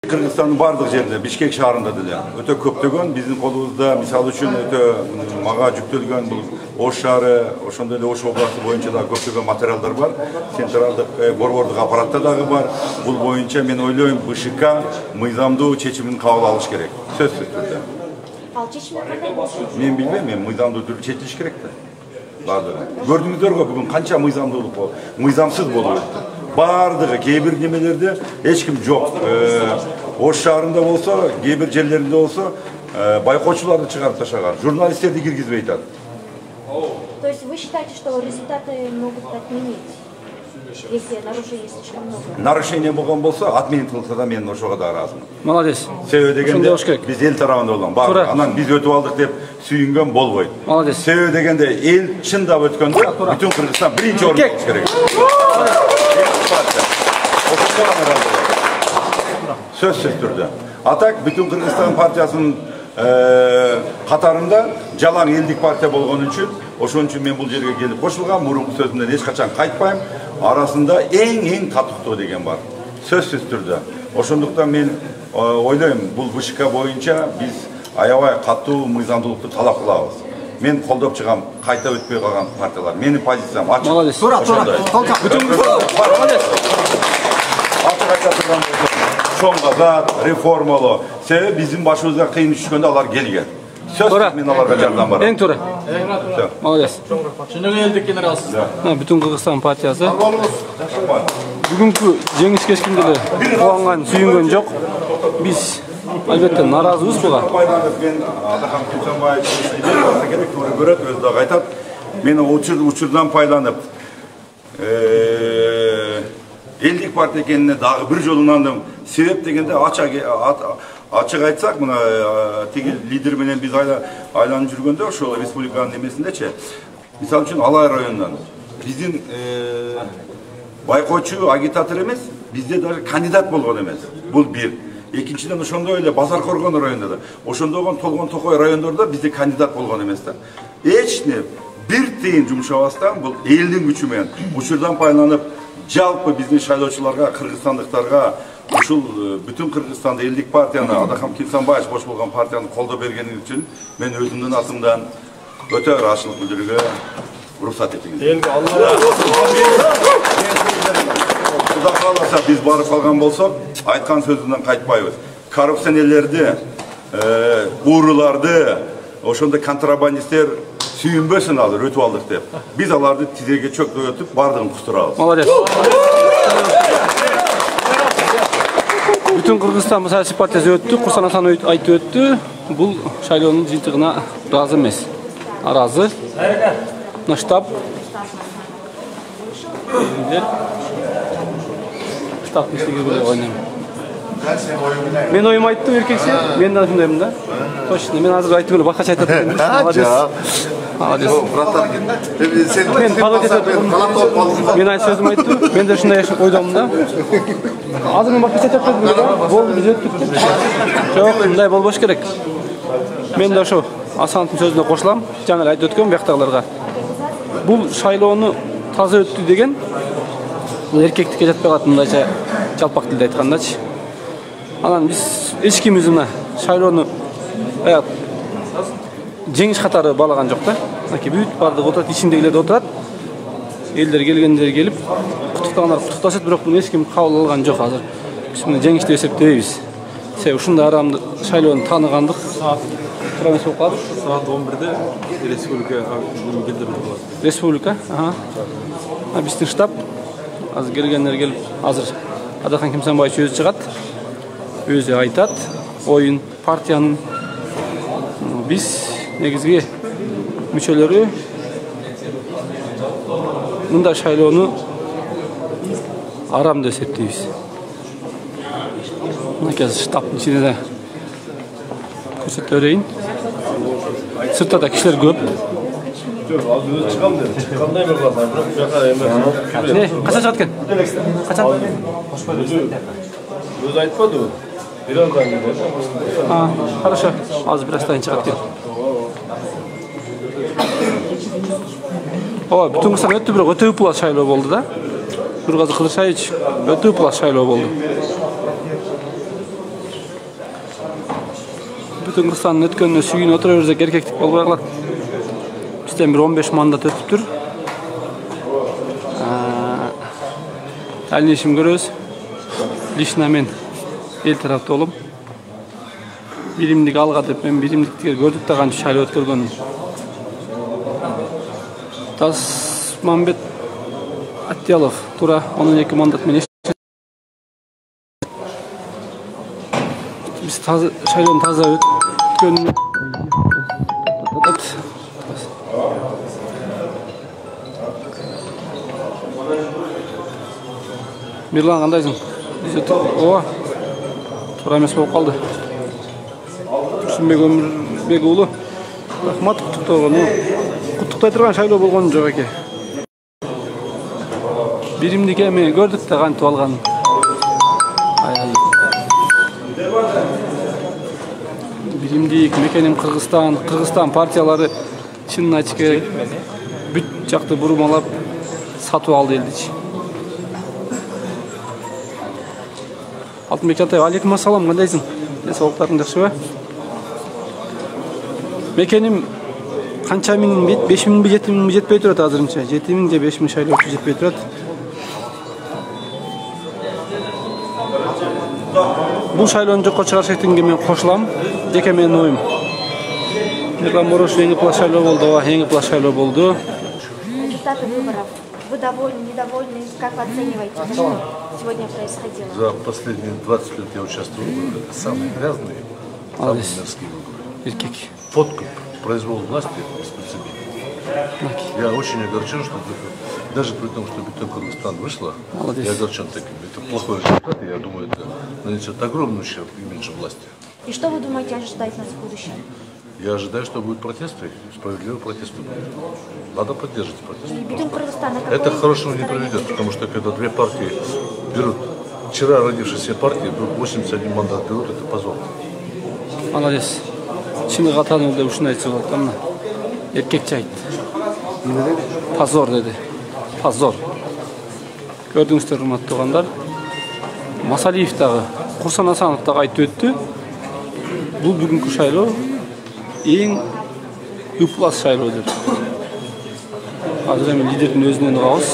Kırgızстан'ın bardıq жерінде, Бишкек шаарында деле өтө көптөгөн биздин колубузда мисалы үчүн өтө мага жүктөлгөн бул Ош шаары, ошондой эле Ош областы боюнча да көптөгөн материалдар бар. Централдык борбордук аппаратта дагы бар. Бул боюнча мен ойлойм БШК мыйзамдуу чечимин кабыл алыш керек. Сөзсүз түрдө. Ал чечим кандай болсун? Мен билбейм, мен мыйзамдуу түрдө чечилиш керек да. Бардыгы. Көрдүңүздөргө бүгүн канча мыйзамдуулук болду, мыйзамсыз болуп өттү. Бардыгы кээ бир немелерде эч ким жок. Ош шаарында болсо, кээ бир жерлеринде болсо, байкоочуларды чыгарып ташаган, журналисттерди киргизбей атат. То есть вы считаете, что результаты могут отменить, если нарушений слишком много? Нарушение болгон болсо, отменить кылса да мен ошого да ыраазымын. Молодец. Себеби дегенде биз эл тарабында болгон. Баары анан биз өтүп алдык деп сүйүнгөн болбойт. Молодец. Себеби дегенде эл чындап өткөндө бүтүн Кыргызстан биринчи орунда болуш керек. Сөзсүз түрдө. Атак бүтүн Кыргызстан партиясынын катарында жалаң элдик партия болгон үчүн, ошон үчүн мен бул жерге келип кошулгам, мурунку сөзүмдөн эч качан кайтпайм. Арасында эң катыктуу деген бар. Сөзсүз түрдө. Ошондуктан мен ойлойм, бул БШК боюнча биз аябай катуу мыйзамдуулукту талап кылабыз. Мен колдоп чыгам, кайта өтпөй калган партиялар. Менин позициям ачык. Молодец. Тура. Бүтүн молодец. Ачык айта турган болсом, чоң казат, реформалоо. Себеби биздин башыбызга кыйын түшкөндө алар келген. Сөзсүз мен аларга жардам барам. Эң туура. Молодец. Чыныгы элдик генералсыз. Бүтүн Кыргызстан партиясы бүгүнкү жеңишке эч кимде эле кубанган, сүйүнгөн жок. Биз албетте наразыбыз буга. Мен Атакан Кимсанбаев керек туура көрөт, өзү дагы айтат. Мен учурдан пайдаланып элдик партия экенине дагы бир жолу инандым. Себеп дегенде ачык айтсак, мына тиги лидер менен биз айланып жүргөндө ошол республиканын немесиндечи, мисалы үчүн Алай районунан биздин байкоочу агитатор эмес, бизде даже кандидат болгон эмес. Бул бир. Экинчиден ошондой эле Базар Коргон районунда да, ошондогон Толгон Токой райондордо бизде кандидат болгон эмес да. Эч не бир тыйын жумшабастан бул элдин күчү менен учурдан пайдаланып жалпы биздин шайлоочуларга, кыргызстандыктарга ушул бүтүн Кыргызстанда элдик партияны Атакан Кимсанбаев бош болгон партияны колдоо бергени үчүн мен өзүмдүн атымдан өтө ыраазычылык билдирүүгө уруксат этиңиз. Элге Алла Кудай кааласа биз барып калган болсок, айткан сөзүнөн кайтпайбыз. Коррупционерлерди, ууруларды, ошондой контрабандисттер сүйүнбөсүн азыр өтүп алдык деп. Биз аларды тизеге чөктөп өтүп бардыгын кустурабыз. Молодец. Бүтүн Кыргызстан саясий партиясы өттү, Курсан Асан айтып өттү. Бул шайлоонун жыйынтыгына ыраазы эмес. Аразы. Мына штаб. Штабтын ишиге биле ойнойм. Мен оюм айттым эркекче, мен да ушундаймын да. Точно, мен азыр айтып эле башкача айтат экенмин. Молодец. Молодец. Мен айт сөзүм айттым, мен да ушундай ойдомун да. Азыр мен башкача айтып бердим да. Болду, биз өттүк деп. Жок, мындай болбош керек. Мен да ошо Асановдун сөзүнө кошулам, жаңы эле айтып өткөм бияктагыларга. Бул шайлоону таза өттү деген бул эркектикке жатпай калат, мындайча жалпак тилде айткандачы. Анан биз эч кимибиз мына шайлоону жеңиш катары баалаган жок да. Аки бүт бардыгы отурат, ичиндегилер да отурат. Элдер келгендер келип, куттуктагандар куттукташат, бирок муну эч ким кабыл алган жок азыр. Биз муну жеңиш деп эсептебейбиз. Себеби ушундай арамды шайлоону тааныгандык эмес болуп калды. Саат 11-де республика келди болот. Республика, биздин штаб азыр келгендер келип, азыр Атакан Кимсанбаев өзү чыгат. Өзү айтат, оюн партиянын биз негизги мүчөлөрү мындай шайлоону арам деп эсептейбиз. Мына штабтын ичинде да көрсөтө берейин. Сыртта да кишилер көп. Өзү чыгам деп. Кандай эмне кыласың? Бирок жака эмес. Качан чыгат экен? Качан? Өзү айтпадыбы? Бираздан кийин. Хорошо. Азыр бираздан чыгат экен. Ооба, бүтүн Кыргызстан өттү, бирок өтө ыплас шайлоо болду да. Нургазы Кыдыршаевич өтө ыплас шайлоо болду. Bütün Kırgızstandын өткөнүнө сүйүнүп отура берсек эркектик болбой калат. Бизден bir 15 мандат өтүптүр. Дальнейшем көрөбүз. Лично мен эл тарапта болом. Биримдик алга деп мен биримдиктер көрдүк да канча шайлоо өткөргөнүн. Тасмамбет Аттиялов тура 12 мандат менен biz şaylon taza ötkön Mirlan kandayсың? Ооба. Туура эмес болуп калды. Турсунбек Өмүрбек уулу. Рахмат куттуктоого. Куттуктай турган шайлоо болгон жок эке. Биримдик эми көрдүк да кантип алганын. Биримдик мекеним Кыргызстан партиялары чынын айтыш керек. Бүт жакты бурмалап сатып алды элдичи. Алтынбек Жантаев, алейкум ассалам, кандайсың? Денсаулыктарың жакшыбы? Мекеним канча миң бит? 5000 би 7000 жетпей турат азырынча. 7000 же 5000 шайлоочу жетпей турат. Бул шайлоону жокко чыгарыш этинге мен кошулам. Жеке менин оюм. Мирлан Морошев эң ыплас шайлоо болду, эң ыплас шайлоо болду. Результаты выборов. Вы довольны, недовольны? Как вы оцениваете, что сегодня происходило? За последние 20 лет я участвую в выборах. Это самые грязные, самые мерзкие выборы. Подкуп, произвол власти беспрецедентный. Я очень огорчен, что даже при том, что Бетон Кыргызстан вышла, я огорчен таким. Это плохой результат, и я думаю, это нанесет огромный ущерб имиджу власти. И что вы думаете ожидать нас в будущем? Я ожидаю, что будут протесты, справедливые протесты. Надо поддерживать протесты. Это к хорошему не приведет, потому что когда две партии берут, вчера родившиеся партии, 81 мандат берут, это позор. Молодец. Чины катаны деп ушуну айтса болот да мына. Эркекче айтты. Позор деди. Позор. Көрдүңүздөр, урматтуу туугандар. Масалиев дагы, Курсан Асанов дагы айтып өттү. Бул бүгүнкү шайлоо эң ыплас шайлоо деп. Азыр эми лидердин өзүнөн угабыз.